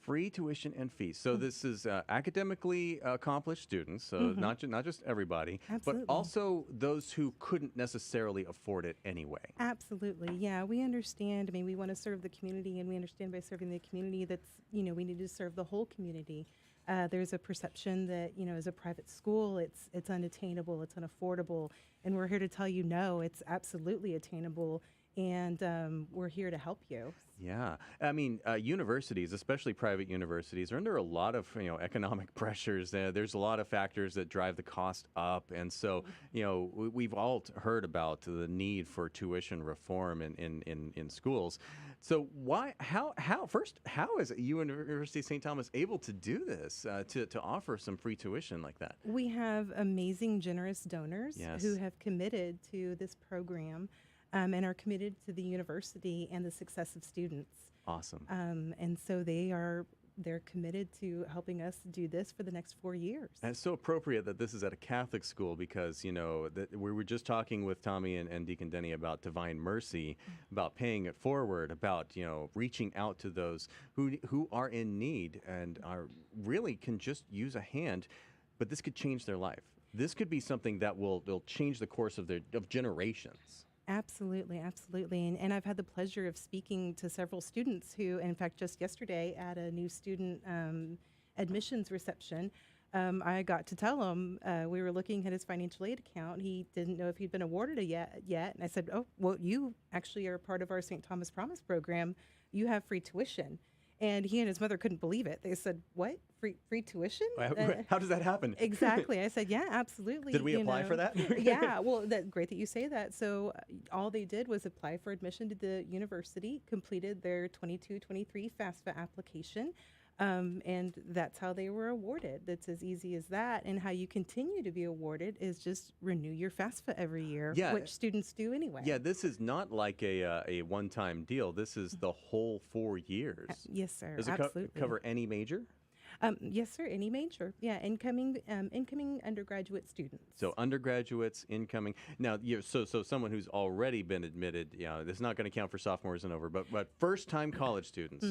Free tuition and fees. So this is academically accomplished students, so not just everybody, Absolutely. but also those who couldn't necessarily afford it anyway. Absolutely, yeah. We understand. I mean, we want to serve the community, and we understand by serving the community that's, we need to serve the whole community. There's a perception that, as a private school, it's unattainable, it's unaffordable, and we're here to tell you, no, it's absolutely attainable. And we're here to help you. Yeah. I mean, universities, especially private universities, are under a lot of, economic pressures. There's a lot of factors that drive the cost up. And so, we've all heard about the need for tuition reform in schools. So how is University of St. Thomas able to do this, to offer some free tuition like that? We have amazing, generous donors who have committed to this program. And are committed to the university and the success of students. Awesome. And so they're committed to helping us do this for the next 4 years. And it's so appropriate that this is at a Catholic school because, that we were just talking with Tommy and Deacon Denny about Divine Mercy, about paying it forward, about, reaching out to those who are in need and really can just use a hand, but this could change their life. This could be something that will change the course of generations. Absolutely, absolutely. And I've had the pleasure of speaking to several students who, in fact, just yesterday at a new student admissions reception, I got to tell him we were looking at his financial aid account. He didn't know if he'd been awarded it yet. And I said, oh, well, you actually are part of our St. Thomas Promise program. You have free tuition. And he and his mother couldn't believe it. They said, what? Free tuition? How does that happen? Exactly. I said, yeah, absolutely. Did we apply for that? Yeah, well, great that you say that. So all they did was apply for admission to the university, completed their 22-23 FAFSA application, and that's how they were awarded. That's as easy as that. And how you continue to be awarded is just renew your FAFSA every year, which students do anyway. Yeah, this is not like a one-time deal. This is the whole 4 years. Yes, sir. Does it Absolutely. cover any major? Yes, sir. Any major. Yeah, incoming undergraduate students. So undergraduates, incoming. Now, so someone who's already been admitted, this is not going to count for sophomores and over, but first-time college students.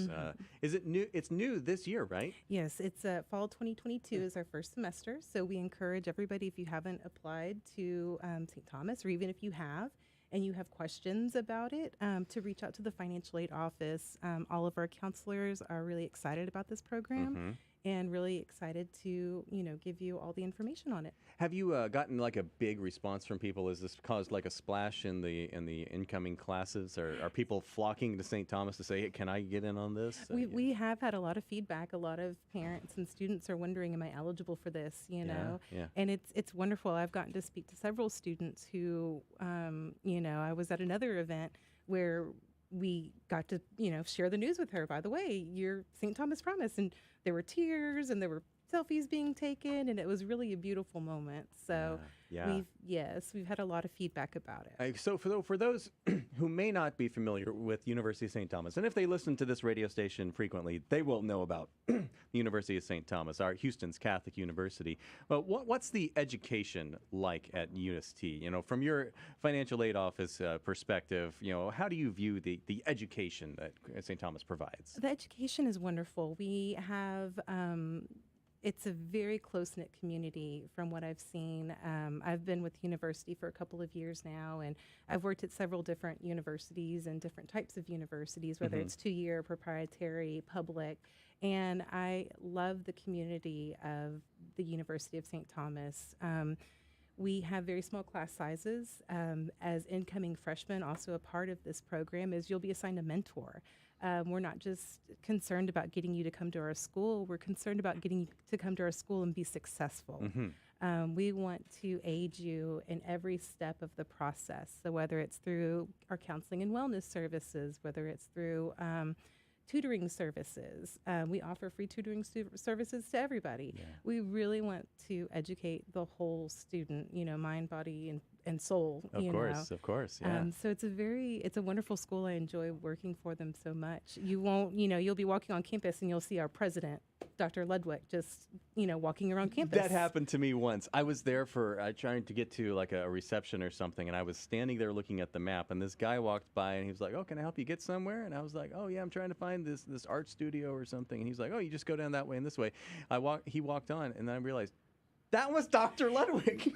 Is it new? It's new this year, right? Yes, it's fall 2022 is our first semester. So we encourage everybody, if you haven't applied to St. Thomas, or even if you have, and you have questions about it, to reach out to the financial aid office. All of our counselors are really excited about this program and really excited to, give you all the information on it. Have you gotten like a big response from people? Has this caused like a splash in the incoming classes? Or are people flocking to St. Thomas to say, hey, can I get in on this? We have had a lot of feedback. A lot of parents and students are wondering, am I eligible for this? Yeah. And it's wonderful. I've gotten to speak to several students who, I was at another event where we got to, share the news with her. By the way, you're St. Thomas Promise. And there were tears and there were selfies being taken, and it was really a beautiful moment. So we've had a lot of feedback about it. So for those who may not be familiar with University of St. Thomas, and if they listen to this radio station frequently, they will know about the University of St. Thomas, our Houston's Catholic University. Well, what's the education like at UST? From your financial aid office perspective, how do you view the education that St. Thomas provides? The education is wonderful. We have it's a very close-knit community from what I've seen. I've been with the university for a couple of years now, and I've worked at several different universities and different types of universities, whether it's two-year, proprietary, public, and I love the community of the University of St. Thomas. We have very small class sizes. As incoming freshmen, also a part of this program is you'll be assigned a mentor. We're not just concerned about getting you to come to our school. We're concerned about getting you to come to our school and be successful. We want to aid you in every step of the process. So whether it's through our counseling and wellness services, whether it's through tutoring services. We offer free tutoring services to everybody. We really want to educate the whole student, mind, body, and soul. Of course, yeah. So it's a wonderful school. I enjoy working for them so much. You won't, you'll be walking on campus and you'll see our president, Dr. Ludwig, just, walking around campus. That happened to me once. I was there for trying to get to like a reception or something, and I was standing there looking at the map, and this guy walked by, and he was like, "Oh, can I help you get somewhere?" And I was like, "Oh yeah, I'm trying to find this art studio or something." And he's like, "Oh, you just go down that way and this way." He walked on, and then I realized that was Dr. Ludwig.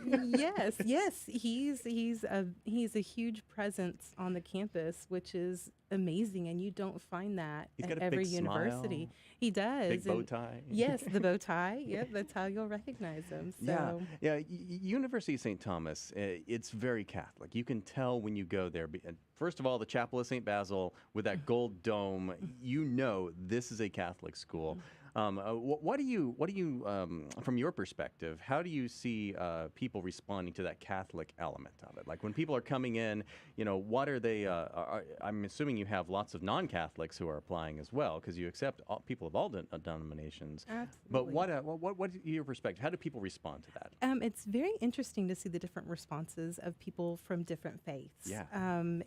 yes. He's a huge presence on the campus, which is amazing, and you don't find that He's at got a every big university. Smile, he does. big bow tie. Yes, the bow tie. Yep, that's how you'll recognize him. So. Yeah. University of St. Thomas, it's very Catholic. You can tell when you go there. First of all, the Chapel of St. Basil with that gold dome, this is a Catholic school. What do you, from your perspective, how do you see people responding to that Catholic element of it? Like when people are coming in, what are they? I'm assuming you have lots of non-Catholics who are applying as well, because you accept people of all denominations. Absolutely. But what is your perspective? How do people respond to that? It's very interesting to see the different responses of people from different faiths. Yeah.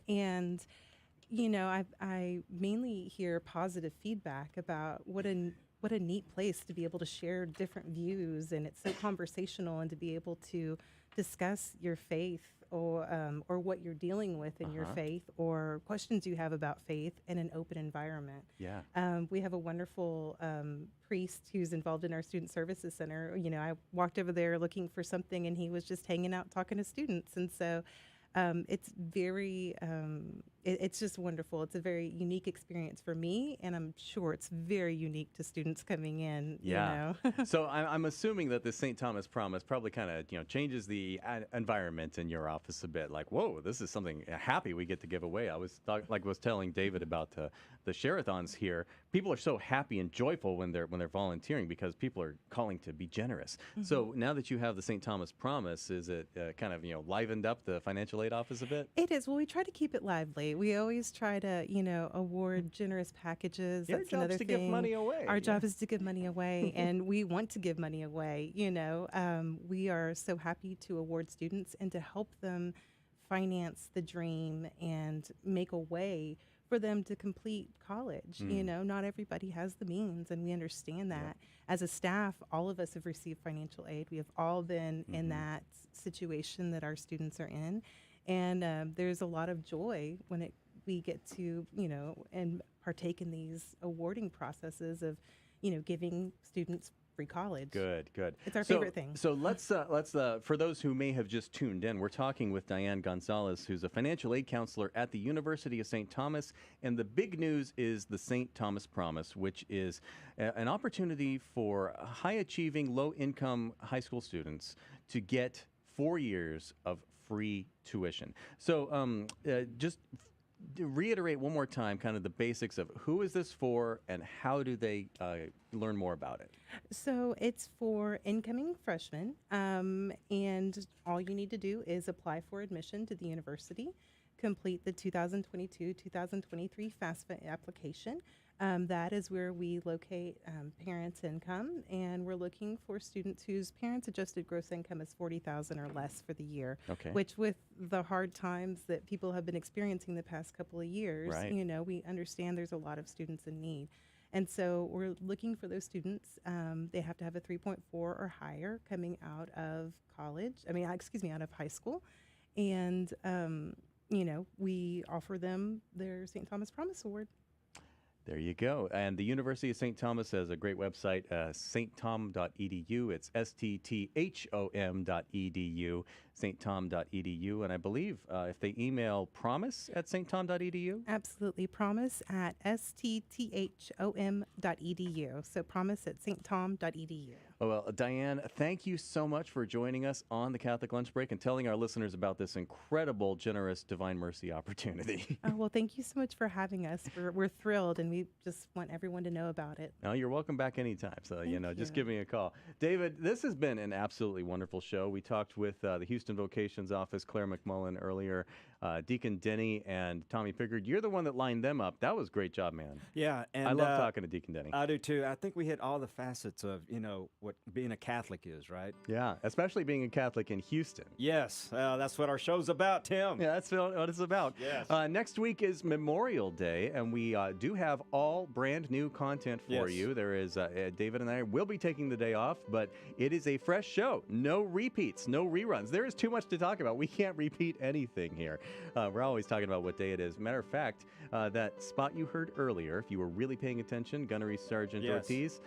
And I mainly hear positive feedback about what a neat place to be able to share different views, and it's so conversational, and to be able to discuss your faith or what you're dealing with in your faith, or questions you have about faith in an open environment. Yeah. We have a wonderful priest who's involved in our Student Services Center. I walked over there looking for something, and he was just hanging out talking to students, and so it's very, it's just wonderful. It's a very unique experience for me, and I'm sure it's very unique to students coming in. Yeah. So I'm assuming that the St. Thomas Promise probably kind of changes the environment in your office a bit. Like, whoa, this is something happy we get to give away. I was telling David about the share-a-thons here. People are so happy and joyful when they're volunteering, because people are calling to be generous. So now that you have the St. Thomas Promise, is it kind of livened up the financial aid office a bit? It is. Well, we try to keep it lively. We always try to award generous packages. Your That's job's another to thing. give money away. Our job is to give money away, and we want to give money away. We are so happy to award students and to help them finance the dream and make a way for for them to complete college. You know, not everybody has the means, and we understand that. As a staff, all of us have received financial aid. We have all been in that situation that our students are in, and there's a lot of joy when we get to, you know, and partake in these awarding processes of, you know, giving students free college. Good. It's our favorite thing. So let's for those who may have just tuned in, we're talking with Diane Gonzalez, who's a financial aid counselor at the University of St. Thomas. And the big news is the St. Thomas Promise, which is an opportunity for high-achieving, low-income high school students to get 4 years of free tuition. So just to reiterate one more time kind of the basics of who is this for and how do they learn more about it? So it's for incoming freshmen, and all you need to do is apply for admission to the university, complete the 2022-2023 FAFSA application. That is where we locate parents' income, and we're looking for students whose parents' adjusted gross income is $40,000 or less for the year. Okay. Which, with the hard times that people have been experiencing the past couple of years, Right. you know, we understand there's a lot of students in need. And so we're looking for those students. They have to have a 3.4 or higher coming out of college. Out of high school. And, you know, we offer them their St. Thomas Promise Award. There you go. And the University of St. Thomas has a great website, stthom.edu. It's stthom.edu, stthom.edu. And I believe if they email promise@stthom.edu. Absolutely. Promise at stthom.edu. So promise@stthom.edu. Oh, well, Diane, thank you so much for joining us on the Catholic Lunch Break and telling our listeners about this incredible, generous Divine Mercy opportunity. Oh, well, thank you so much for having us. We're thrilled, and we just want everyone to know about it. No, you're welcome back anytime. So, just give me a call. David, this has been an absolutely wonderful show. We talked with the Houston Vocations Office, Claire McMullen, earlier, Deacon Denny and Tommy Pickard. You're the one that lined them up. That was a great job, man. Yeah. And I love talking to Deacon Denny. I do too. I think we hit all the facets of, you know, what being a Catholic is, right? Yeah, especially being a Catholic in Houston. Yes. That's what our show's about, Tim. Yeah, that's what it's about. Yes. Next week is Memorial Day, and we do have all brand new content for you. There is David and I will be taking the day off, but it is a fresh show. No repeats, no reruns. There is too much to talk about. We can't repeat anything here. We're always talking about what day it is. Matter of fact, that spot you heard earlier, if you were really paying attention, Gunnery Sergeant Ortiz,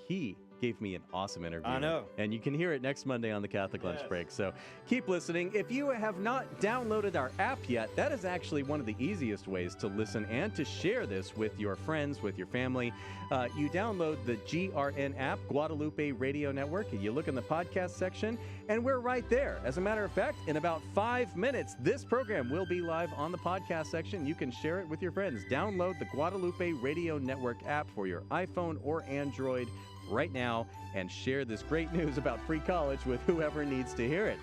he gave me an awesome interview. I know. And you can hear it next Monday on the Catholic Lunch Break. So keep listening. If you have not downloaded our app yet, that is actually one of the easiest ways to listen and to share this with your friends, with your family. You download the GRN app, Guadalupe Radio Network, and you look in the podcast section, and we're right there. As a matter of fact, in about 5 minutes, this program will be live on the podcast section. You can share it with your friends. Download the Guadalupe Radio Network app for your iPhone or Android right now and share this great news about free college with whoever needs to hear it.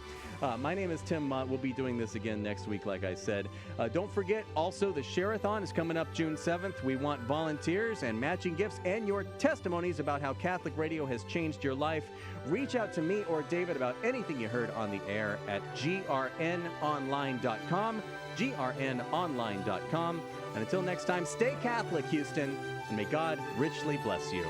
My name is Tim Mott. We'll be doing this again next week, like I said. Don't forget, also, the Share-a-thon is coming up June 7th. We want volunteers and matching gifts and your testimonies about how Catholic radio has changed your life. Reach out to me or David about anything you heard on the air at grnonline.com, grnonline.com. And until next time, stay Catholic, Houston, and may God richly bless you.